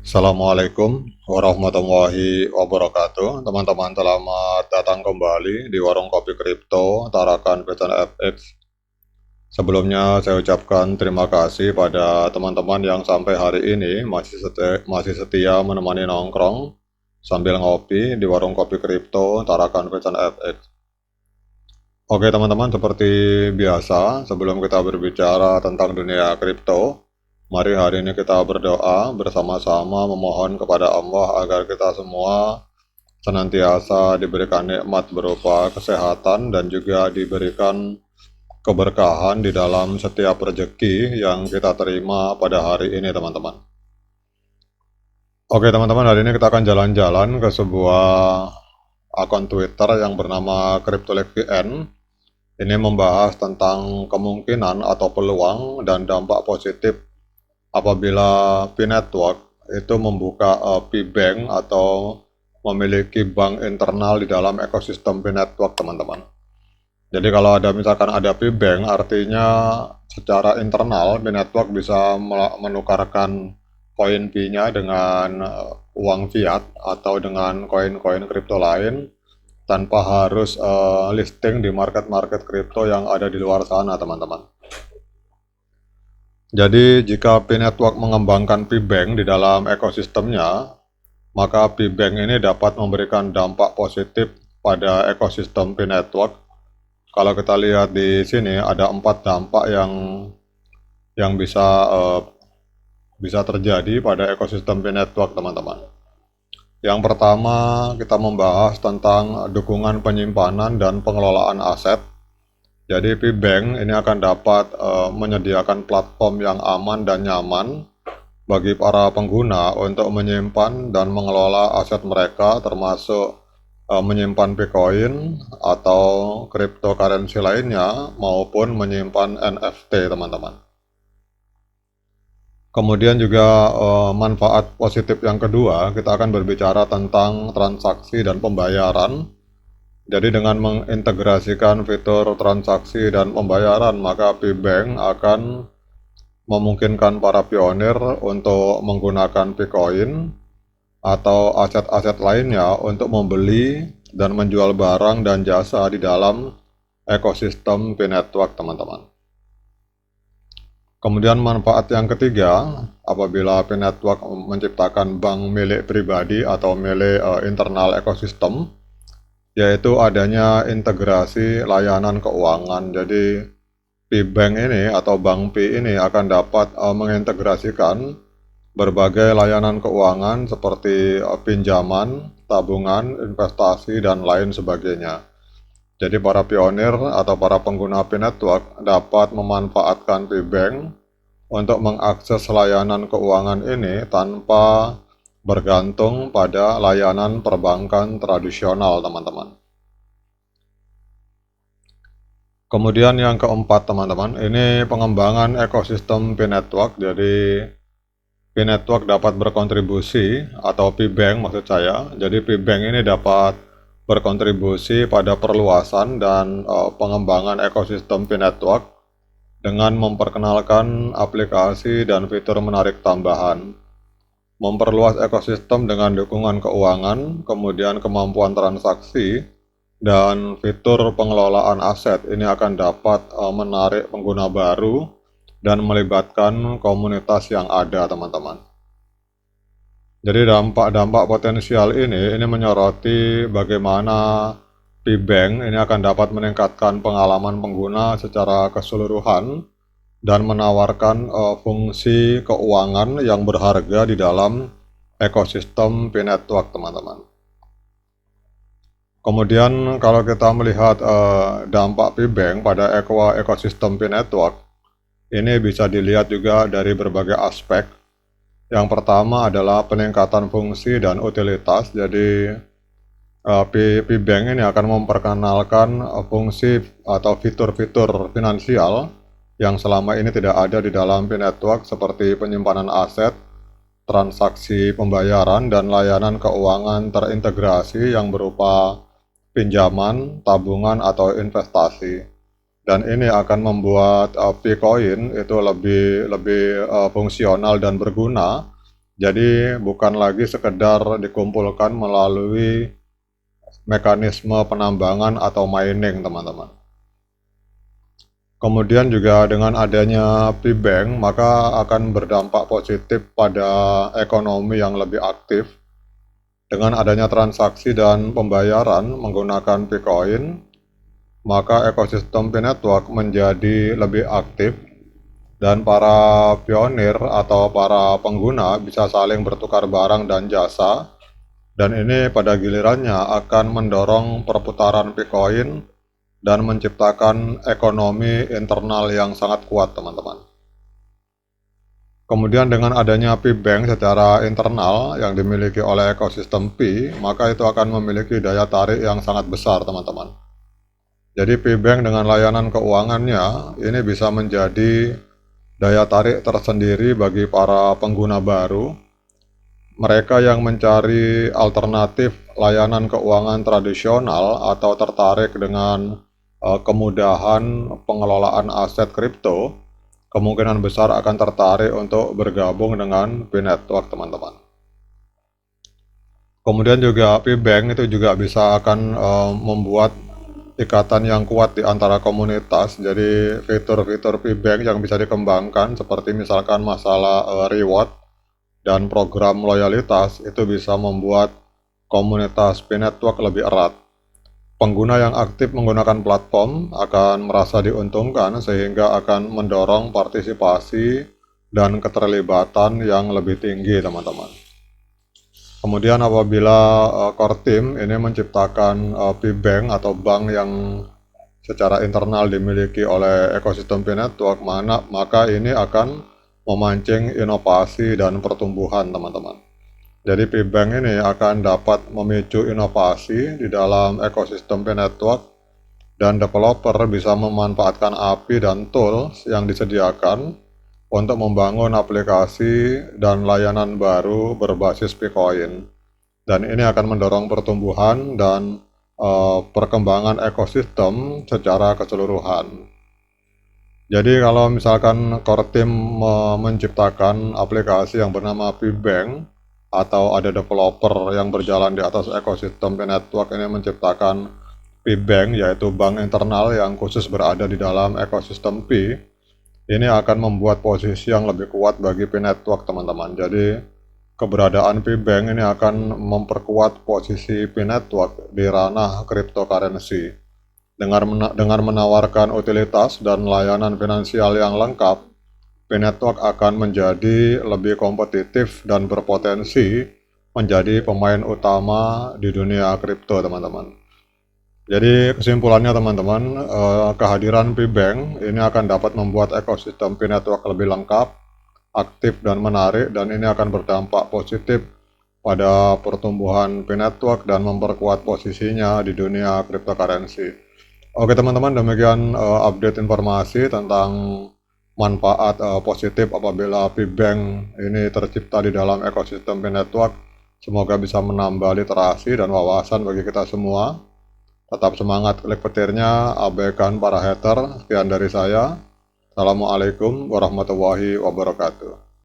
Assalamualaikum warahmatullahi wabarakatuh. Teman-teman, selamat datang kembali di Warung Kopi Kripto Tarakan Pecan FX. Sebelumnya saya ucapkan terima kasih pada teman-teman yang sampai hari ini masih setia menemani nongkrong sambil ngopi di Warung Kopi Kripto Tarakan Pecan FX. Oke teman-teman, seperti biasa, sebelum kita berbicara tentang dunia kripto, mari hari ini kita berdoa bersama-sama memohon kepada Allah agar kita semua senantiasa diberikan nikmat berupa kesehatan dan juga diberikan keberkahan di dalam setiap rezeki yang kita terima pada hari ini teman-teman. Oke teman-teman, hari ini kita akan jalan-jalan ke sebuah akun Twitter yang bernama CryptoLeakVN. Ini membahas tentang kemungkinan atau peluang dan dampak positif apabila P-Network itu membuka P-Bank atau memiliki bank internal di dalam ekosistem P-Network, teman-teman. Jadi kalau misalkan ada P-Bank, artinya secara internal P-Network bisa menukarkan koin P-nya dengan uang fiat atau dengan koin-koin kripto lain tanpa harus listing di market-market kripto yang ada di luar sana, teman-teman. Jadi jika P-Network mengembangkan P-Bank di dalam ekosistemnya, maka P-Bank ini dapat memberikan dampak positif pada ekosistem P-Network. Kalau kita lihat di sini ada 4 dampak yang bisa terjadi pada ekosistem P-Network, teman-teman. Yang pertama, kita membahas tentang dukungan penyimpanan dan pengelolaan aset. Jadi P-Bank ini akan dapat menyediakan platform yang aman dan nyaman bagi para pengguna untuk menyimpan dan mengelola aset mereka, termasuk menyimpan Bitcoin atau cryptocurrency lainnya maupun menyimpan NFT, teman-teman. Kemudian juga manfaat positif yang kedua, kita akan berbicara tentang transaksi dan pembayaran. Jadi dengan mengintegrasikan fitur transaksi dan pembayaran, maka P-Bank akan memungkinkan para pionir untuk menggunakan Bitcoin atau aset-aset lainnya untuk membeli dan menjual barang dan jasa di dalam ekosistem P-Network, teman-teman. Kemudian manfaat yang ketiga, apabila P-Network menciptakan bank milik pribadi atau milik internal ekosistem, yaitu adanya integrasi layanan keuangan. Jadi P-Bank ini atau Bank P ini akan dapat mengintegrasikan berbagai layanan keuangan seperti pinjaman, tabungan, investasi, dan lain sebagainya. Jadi para pionir atau para pengguna P-Network dapat memanfaatkan P-Bank untuk mengakses layanan keuangan ini tanpa bergantung pada layanan perbankan tradisional, teman-teman. Kemudian yang keempat, teman-teman, ini pengembangan ekosistem P-Network. Jadi P-Network dapat berkontribusi, atau P-Bank maksud saya. Jadi P-Bank ini dapat berkontribusi pada perluasan dan pengembangan ekosistem P-Network dengan memperkenalkan aplikasi dan fitur menarik tambahan, memperluas ekosistem dengan dukungan keuangan, kemudian kemampuan transaksi, dan fitur pengelolaan aset. Ini akan dapat menarik pengguna baru dan melibatkan komunitas yang ada, teman-teman. Jadi dampak-dampak potensial ini menyoroti bagaimana P-Bank ini akan dapat meningkatkan pengalaman pengguna secara keseluruhan dan menawarkan fungsi keuangan yang berharga di dalam ekosistem P-Network, teman-teman. Kemudian kalau kita melihat dampak P-Bank pada ekosistem P-Network, ini bisa dilihat juga dari berbagai aspek. Yang pertama adalah peningkatan fungsi dan utilitas. Jadi P-Bank ini akan memperkenalkan fungsi atau fitur-fitur finansial yang selama ini tidak ada di dalam P-Network seperti penyimpanan aset, transaksi pembayaran, dan layanan keuangan terintegrasi yang berupa pinjaman, tabungan, atau investasi. Dan ini akan membuat Bitcoin itu lebih fungsional dan berguna Jadi bukan lagi sekedar dikumpulkan melalui mekanisme penambangan atau mining, teman-teman. Kemudian juga dengan adanya P-Bank, maka akan berdampak positif pada ekonomi yang lebih aktif. Dengan adanya transaksi dan pembayaran menggunakan Bitcoin, maka ekosistem P-Network menjadi lebih aktif dan para pionir atau para pengguna bisa saling bertukar barang dan jasa, dan ini pada gilirannya akan mendorong perputaran Bitcoin dan menciptakan ekonomi internal yang sangat kuat, teman-teman. Kemudian dengan adanya P-Bank secara internal yang dimiliki oleh ekosistem P, maka itu akan memiliki daya tarik yang sangat besar, teman-teman. Jadi P-Bank dengan layanan keuangannya ini bisa menjadi daya tarik tersendiri bagi para pengguna baru, mereka yang mencari alternatif layanan keuangan tradisional atau tertarik dengan kemudahan pengelolaan aset kripto, kemungkinan besar akan tertarik untuk bergabung dengan P-Network, teman-teman. Kemudian juga P-Bank itu juga bisa akan membuat ikatan yang kuat di antara komunitas. Jadi fitur-fitur P-Bank yang bisa dikembangkan seperti misalkan masalah reward dan program loyalitas itu bisa membuat komunitas P-Network lebih erat. Pengguna yang aktif menggunakan platform akan merasa diuntungkan sehingga akan mendorong partisipasi dan keterlibatan yang lebih tinggi, teman-teman. Kemudian apabila core team ini menciptakan P-Bank atau bank yang secara internal dimiliki oleh ekosistem P-Network, maka ini akan memancing inovasi dan pertumbuhan, teman-teman. Jadi P-Bank ini akan dapat memicu inovasi di dalam ekosistem P-Network dan developer bisa memanfaatkan API dan tools yang disediakan untuk membangun aplikasi dan layanan baru berbasis Bitcoin. Dan ini akan mendorong pertumbuhan dan perkembangan ekosistem secara keseluruhan. Jadi kalau misalkan core team menciptakan aplikasi yang bernama P-Bank, atau ada developer yang berjalan di atas ekosistem P-Network ini menciptakan P-Bank, yaitu bank internal yang khusus berada di dalam ekosistem P, ini akan membuat posisi yang lebih kuat bagi P-Network, teman-teman. Jadi keberadaan P-Bank ini akan memperkuat posisi P-Network di ranah cryptocurrency. Dengan menawarkan utilitas dan layanan finansial yang lengkap, P-Network akan menjadi lebih kompetitif dan berpotensi menjadi pemain utama di dunia kripto, teman-teman. Jadi kesimpulannya, teman-teman, kehadiran P-Bank ini akan dapat membuat ekosistem P-Network lebih lengkap, aktif dan menarik, dan ini akan berdampak positif pada pertumbuhan P-Network dan memperkuat posisinya di dunia cryptocurrency. Oke, teman-teman, demikian update informasi tentang manfaat positif apabila P-Bank ini tercipta di dalam ekosistem P-Network. Semoga bisa menambah literasi dan wawasan bagi kita semua. Tetap semangat, klik petirnya, abaikan para hater. Sekian dari saya. Assalamualaikum warahmatullahi wabarakatuh.